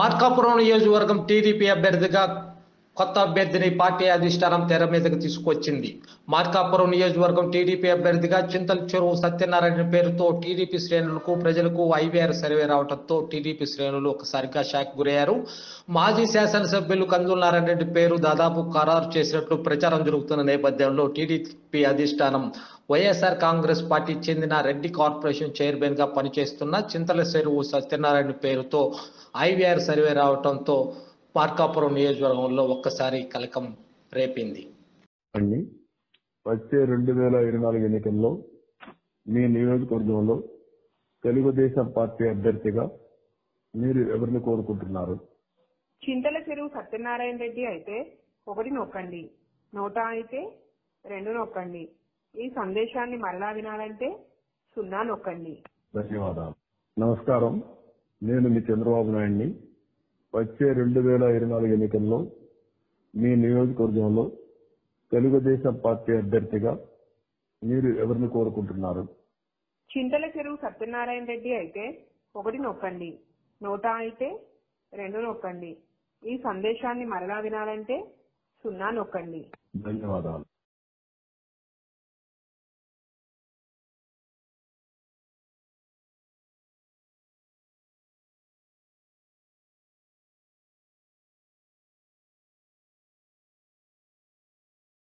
మార్కాపురం నియోజకవర్గం టీడీపీ అభ్యర్థిగా కొత్త అభ్యర్థిని పార్టీ అధిష్టానం తెర మీదకు తీసుకొచ్చింది. మార్కాపురం నియోజకవర్గం టీడీపీ అభ్యర్థిగా చింతల చెరువు సత్యనారాయణ పేరుతో టీడీపీ శ్రేణులకు ప్రజలకు ఐవీఆర్ సర్వే రావడంతో టీడీపీ శ్రేణులు ఒకసారిగా షాక్ గురయ్యారు. మాజీ శాసనసభ్యులు కందుల నారాయణ రెడ్డి పేరు దాదాపు ఖరారు చేసినట్లు ప్రచారం జరుగుతున్న నేపథ్యంలో టీడీపీ అధిష్టానం వైఎస్ఆర్ కాంగ్రెస్ పార్టీ చెందిన రెడ్డి కార్పొరేషన్ చైర్మన్ గా పనిచేస్తున్న చింతల చెరువు సత్యనారాయణ పేరుతో ఐవీఆర్ సర్వే రావడంతో మార్కాపురం నియోజకవర్గంలో ఒక్కసారి కలకం రేపింది. వచ్చే 2024 ఎన్నికల్లో మీ నియోజకవర్గంలో తెలుగుదేశం పార్టీ అభ్యర్థిగా మీరు ఎవరిని కోరుకుంటున్నారు? చింతల చెరువు సత్యనారాయణ రెడ్డి అయితే 1 నొక్కండి, నోటా అయితే 2 నొక్కండి. ఈ సందేశాన్ని మరలా వినాలంటే 0 నొక్కండి. ధన్యవాదాలు. నమస్కారం, నేను మీ చంద్రబాబు నాయుడిని. వచ్చే 2024 ఎన్నికల్లో మీ నియోజకవర్గంలో తెలుగుదేశం పార్టీ అభ్యర్థిగా మీరు ఎవరిని కోరుకుంటున్నారు? చింతల చెరువు సత్యనారాయణ రెడ్డి అయితే 1 నొక్కండి, నోటా అయితే 2 నొక్కండి. ఈ సందేశాన్ని మరలా వినాలంటే 0 నొక్కండి. ధన్యవాదాలు.